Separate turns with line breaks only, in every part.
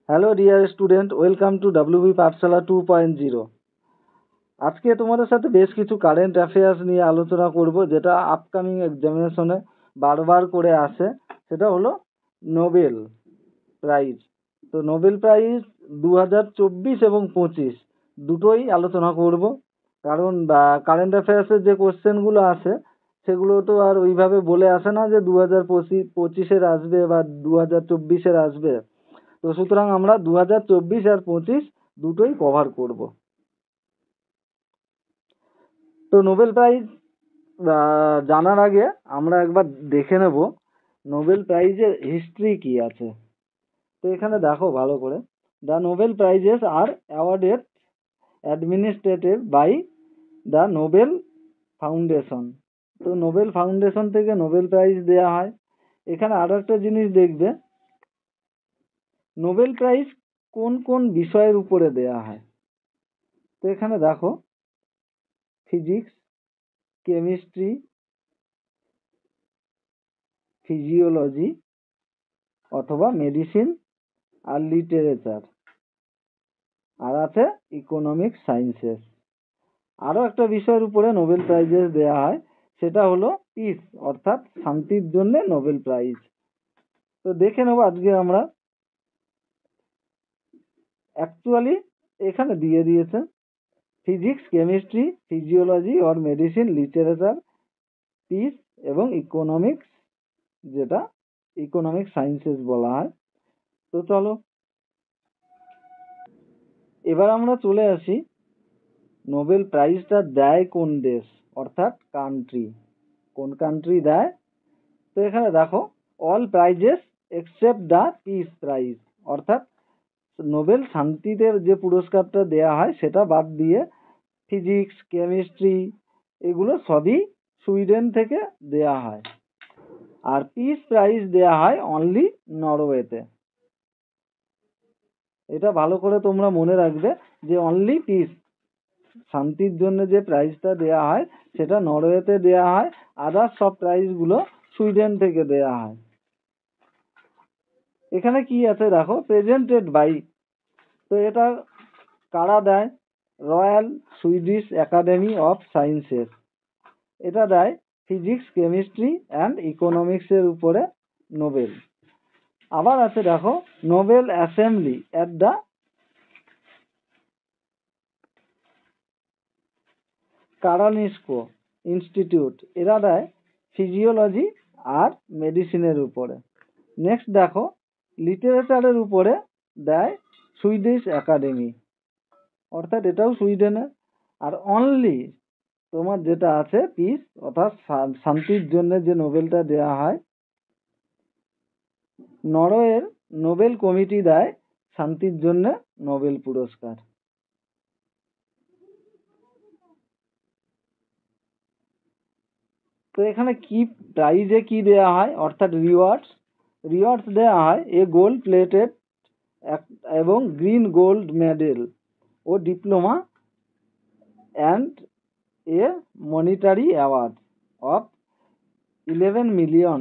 Hello dear student, welcome to WB পাঠশালা 2.0। আজকে তোমাদের সাথে বেশ কিছু কারেন্ট অ্যাফেয়ার্স নিয়ে আলোচনা করব, যেটা আপকামিং এক্সামিনেশনে বারবার করে আসে। সেটা হলো নোবেল প্রাইজ। তো নোবেল প্রাইজ 2024 এবং 25 দুটোই আলোচনা করব, কারণ কারেন্ট অ্যাফেয়ার্সের যে কোশ্চেনগুলো আসে সেগুলো তো আর ওইভাবে বলে আসে না যে 2025-এর আসবে বা 2024-এর আসবে। তো সুতরাং আমরা 2024 আর 25 দুটোই কভার করব। তো নোবেল প্রাইজ জানার আগে আমরা একবার দেখে নেব নোবেল প্রাইজের হিস্ট্রি কি আছে। তো এখানে দেখো ভালো করে, the Nobel prizes are awarded administered by the Nobel foundation. তো নোবেল ফাউন্ডেশন থেকে নোবেল প্রাইজ দেওয়া হয়। এখানে আরো একটা জিনিস দেখবে, নোবেল প্রাইজ কোন কোন বিষয়ের উপরে দেওয়া হয়। তো এখানে দেখো, ফিজিক্স, কেমিস্ট্রি, ফিজিওলজি অথবা মেডিসিন আর লিটারেচার, আর আছে ইকোনমিক সায়েন্সেস। আরও একটা বিষয়ের উপরে নোবেল প্রাইজেস দেওয়া হয়, সেটা হলো পিস, অর্থাৎ শান্তির জন্য নোবেল প্রাইজ। তো দেখে নেবো আজকে আমরা। অ্যাকচুয়ালি এখানে দিয়ে দিয়েছে physics, chemistry, physiology or medicine, literature, piece এবং ইকোনমিক্স, যেটা ইকোনমিক সায়েন্সেস বলা হয়। তো চলো এবার আমরা চলে আসি নোবেল প্রাইজটা দেয় কোন দেশ, অর্থাৎ কান্ট্রি, কোন কান্ট্রি দেয়। তো এখানে দেখো, all prices except the peace prize, অর্থাৎ নোবেল শান্তিতে যে পুরস্কারটা দেয়া হয় সেটা বাদ দিয়ে ফিজিক্স, কেমিস্ট্রি এগুলো সবই সুইডেন থেকে দেয়া হয়। আর পিস প্রাইজ দেয়া হয় অনলি নরওয়েতে। এটা ভালো করে তোমরা মনে রাখবে যে অনলি পিস, শান্তির জন্য যে প্রাইজটা দেয়া হয় সেটা নরওয়েতে দেয়া হয়, আদার সব প্রাইজগুলো সুইডেন থেকে দেয়া হয়। এখানে কি আছে দেখো, প্রেজেন্টেড বাই। তো এটা কারা দেয়? Royal Swedish academy of sciences. এটা দেয় ফিজিক্স, কেমিস্ট্রি অ্যান্ড ইকোনমিক্সের উপরে নোবেল। আবার আছে দেখো, Nobel assembly at the Karolinska institute, এরা দেয় ফিজিওলজি আর মেডিসিনের উপরে। নেক্সট দেখো, লিটারেচারের উপরে দেয় সুইডিশ একাডেমি, অর্থাৎ এটাও সুইডেনের। আর অনলি তোমার যেটা আছে পিস, অর্থাৎ শান্তির জন্য যে নোবেলটা দেয়া হয়, নরওয়ের নোবেল কমিটি দেয় শান্তির জন্য নোবেল পুরস্কার। তো এখানে কি প্রাইজে কি দেয়া হয়, অর্থাৎ রিওয়ার্ডস দেয়া হয় এ গোল্ড প্লেটেড এবং গ্রিন গোল্ড মেডেল ও diploma and a monetary award of 11 million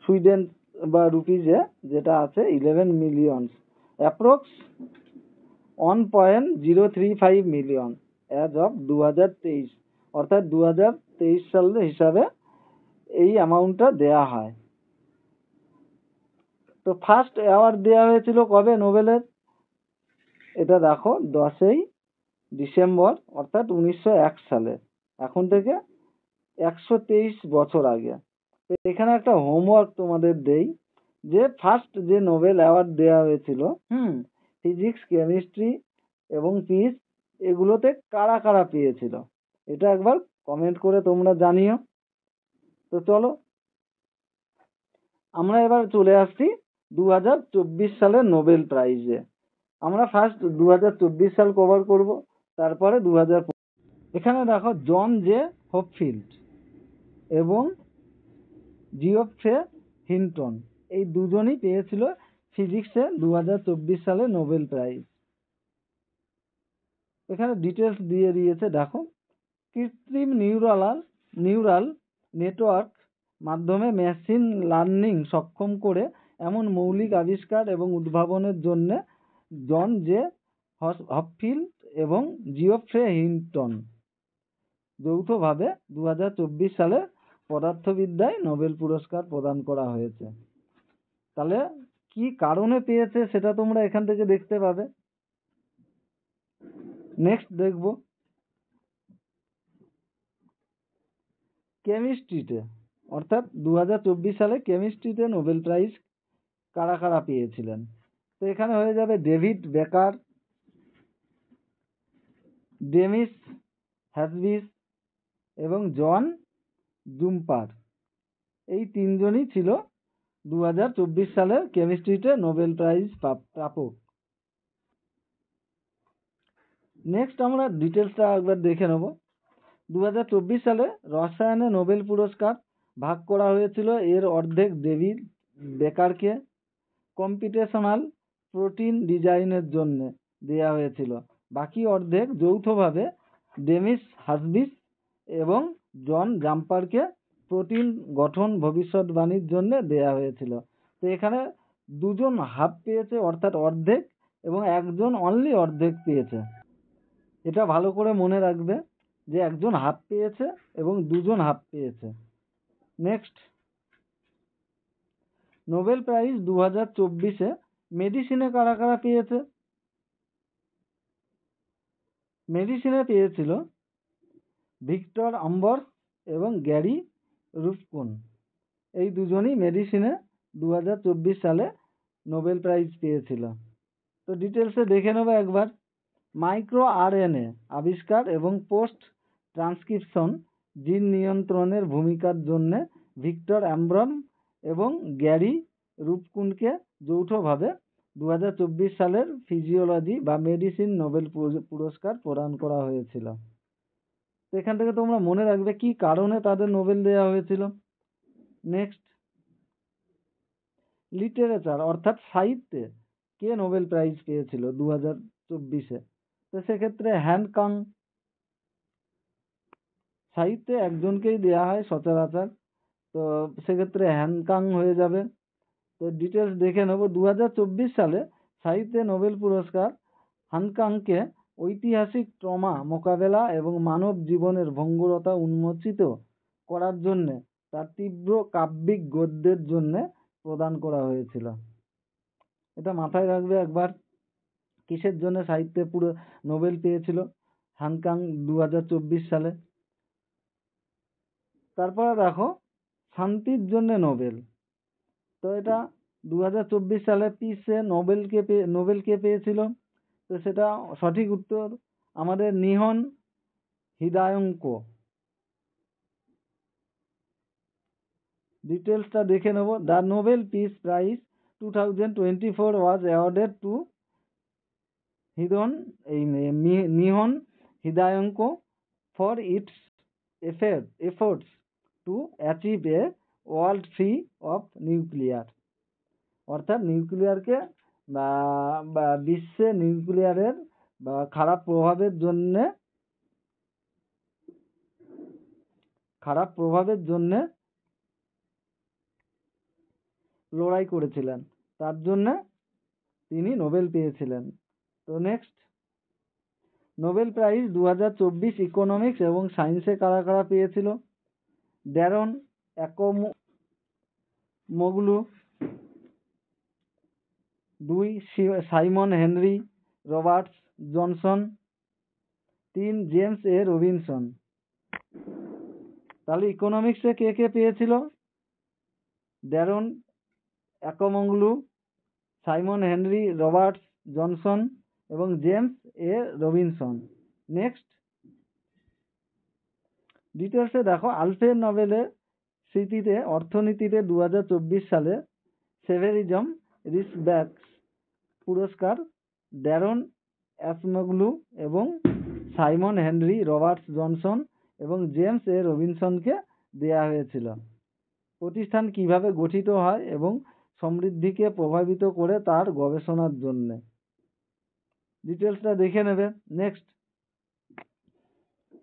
Sweden বা রুপিজে যেটা আছে 11 million, approx 1.035 million as of 2023, অর্থাৎ 2023 সালের হিসাবে এই অ্যামাউন্টটা দেয়া হয়। তো ফার্স্ট অ্যাওয়ার্ড দেওয়া হয়েছিল কবে নোবেলের? এটা দেখো 10ই ডিসেম্বর, অর্থাৎ 1901 সালে, এখন থেকে 123 বছর আগে। তো এখানে একটা হোমওয়ার্ক তোমাদের দেই, যে ফার্স্ট যে নোবেল অ্যাওয়ার্ড দেওয়া হয়েছিল ফিজিক্স, কেমিস্ট্রি এবং পিস, এগুলোতে কারা কারা পেয়েছিল এটা একবার কমেন্ট করে তোমরা জানিও। তো চলো আমরা এবার চলে আসছি 2024 সালের নোবেল প্রাইজে। আমরা ফার্স্ট 2024 সাল কভার করব, তারপরে 2000। এখানে দেখো, জন জে হপফিল্ড এবং জিওফ্রে হিন্টন, এই দুজনই পেয়েছিল ফিজিক্সে 2024 সালে নোবেল প্রাইজ। এখানে ডিটেলস দিয়ে দিয়েছে দেখো, কৃত্রিম নিউরাল নেটওয়ার্ক মাধ্যমে মেশিন লার্নিং সক্ষম করে এমন মৌলিক আবিষ্কার এবং উদ্ভাবনের জন্য জন জে হপফিল্ড এবং জিওফ্রে হিন্টন যৌথভাবে 2024 সালে পদার্থবিদ্যায় নোবেল পুরস্কার প্রদান করা হয়েছে। তাহলে কি কারণে পেয়েছে সেটা তোমরা এখান থেকে দেখতে পাবে। নেক্সট দেখব কেমিস্ট্রিতে, অর্থাৎ 2024 সালে কেমিস্ট্রিতে নোবেল প্রাইজ কারা কারা পেয়েছিলেন। তো এখানে হয়ে যাবে ডেভিড বেকার, ডেমিস হ্যাসবিস এবং জন জুম্পার। এই তিনজনই ছিল 2024 সালের কেমিস্ট্রিতে নোবেল প্রাইজ প্রাপক। নেক্সট আমরা ডিটেলসটা একবার দেখে নেব। 2024 সালে রসায়নে নোবেল পুরস্কার ভাগ করা হয়েছিল। এর অর্ধেক ডেভিড বেকারকে কম্পিউটেশনাল প্রোটিন ডিজাইনের জন্য দেয়া হয়েছিল। বাকি অর্ধেক যৌথভাবে ডেমিস হাসবিস এবং জন জাম্পারকে প্রোটিন গঠন ভবিষ্যৎবাণীর জন্য দেয়া হয়েছিল। তো এখানে দুজন হাফ পেয়েছে, অর্থাৎ অর্ধেক, এবং একজন অনলি অর্ধেক পেয়েছে। এটা ভালো করে মনে রাখবে যে একজন হাফ পেয়েছে এবং দুজন হাফ পেয়েছে। নেক্সট, নোবেল প্রাইজ 2024-এ মেডিসিনে কারা কারা পেয়েছে। মেডিসিনে পেয়েছিল ভিক্টর আম্বর এবং গ্যারি রুফকুন। এই দুজনই মেডিসিনে 2024 সালে নোবেল প্রাইজ পেয়েছিল। তো ডিটেলসে দেখে নেবো একবার। মাইক্রো আরএনএ আবিষ্কার এবং পোস্ট ট্রান্সক্রিপশন জিন নিয়ন্ত্রণের ভূমিকার জন্য ভিক্টর অ্যাম্ব্রম এবং গ্যারি রুফকুনকে যৌথভাবে 2024 সালের ফিজিওলজি বা মেডিসিন নোবেল পুরস্কার প্রদান করা হয়েছিল। এখান থেকে তোমরা মনে রাখবে কি কারণে তাদের নোবেল দেওয়া হয়েছিল। নেক্সট, লিটারেচার অর্থাৎ সাহিত্যে কে নোবেল প্রাইজ পেয়েছিল 2024-এ। তো সেক্ষেত্রে হ্যানকং। সাহিত্যে একজনকেই দেওয়া হয় সচরাচর, তো সেক্ষেত্রে হ্যানকং হয়ে যাবে। তো ডিটেলস দেখে নেব। 2024 সালে সাহিত্যে নোবেল পুরস্কার হানকাংকে ঐতিহাসিক ট্রমা মোকাবেলা এবং মানব জীবনের ভঙ্গুরতা উন্মোচিত করার জন্য তার তীব্র কাব্যিক গদ্যের জন্য প্রদান করা হয়েছিল। এটা মাথায় রাখবে একবার, কিসের জন্য সাহিত্যে পুরো নোবেল পেয়েছিল হানকাং 2024 সালে। তারপরে দেখো শান্তির জন্য নোবেল। তো এটা 2024 সালে পিসে নোবেল কে পেয়েছিল। তো সেটা সঠিক উত্তর আমাদের নিহন হিদায়ঙ্কো। ডিটেলসটা দেখে নেব। The Nobel peace prize 2024 was awarded to Nihon Hidankyo for its efforts to achieve a world free of nuclear। অর্থাৎ নিউক্লিয়ারকে বা বিশ্বে নিউক্লিয়ারের বা খারাপ প্রভাবের জন্য লড়াই করেছিলেন, তার জন্য তিনি নোবেল পেয়েছিলেন। তো নেক্সট, নোবেল প্রাইজ 2024 ইকোনমিক্স এবং সায়েন্সে কারা কারা পেয়েছিল। Daron Acemoglu, 2 Simon Henry Roberts Johnson, 3 James A Robinson. তাহলে ইকোনমিক্সে কে কে পেয়েছিল? Daron Acemoglu, Simon Henry Roberts Johnson এবং জেমস এ রবিনসন। নেক্সট, ডিটেলসে দেখো আলফ্রেড নোবেলের স্মৃতিতে অর্থনীতিতে 2024 সালে সেভেরিজম রিসব্যাকস পুরস্কার ড্যারন অ্যাকোমোগ্লু এবং সাইমন হেনরি রবার্টস জনসন এবং জেমস এ রবিনসনকে দেয়া হয়েছিল। প্রতিষ্ঠান কিভাবে গঠিত হয় এবং সমৃদ্ধিকে প্রভাবিত করে তার গবেষণার জন্য। ডিটেলসটা দেখে নেবে। নেক্সট,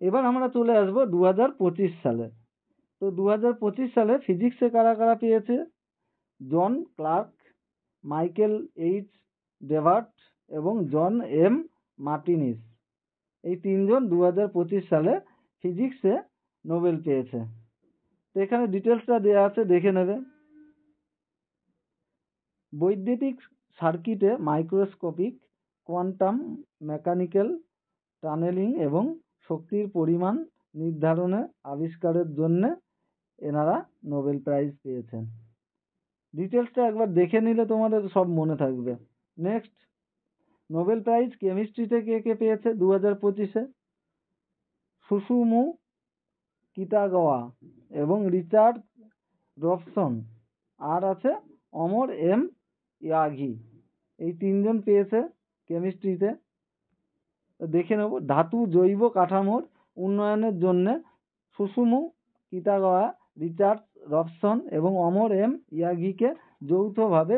এবার আমরা চলে আসবো 2025 সালে। তো 2025 সালে ফিজিক্সে কারা কারা পেয়েছে? জন ক্লার্ক, মাইকেল এইচ ডেভার্ট এবং জন এম মার্টিনিস। এই তিনজন 2025 সালে ফিজিক্সে নোবেল পেয়েছে। তো এখানে ডিটেলসটা দেওয়া আছে, দেখে নেবে। বৈদ্যুতিক সার্কিটে মাইক্রোস্কোপিক কোয়ান্টাম মেকানিক্যাল টানেলিং এবং শক্তির পরিমাণ নির্ধারণে আবিষ্কারের জন্য এনারা নোবেল প্রাইজ পেয়েছেন। ডিটেলসটা একবার দেখে নিলে তোমাদের সব মনে থাকবে। নেক্সট, নোবেল প্রাইজ কেমিস্ট্রিতে কে কে পেয়েছে 2025-এ? সুসুমু কিতাগাওয়া এবং রিচার্ড রবসন, আর আছে অমর এম ইয়াগি। এই তিনজন পেয়েছে কেমিস্ট্রিতে। দেখে নেব। ধাতু জৈব কাঠামোর উন্নয়নের জন্য সুসুমু কিতাগাওয়া, রিচার্ড রবসন এবং অমর এম ইয়াগিকে যৌথভাবে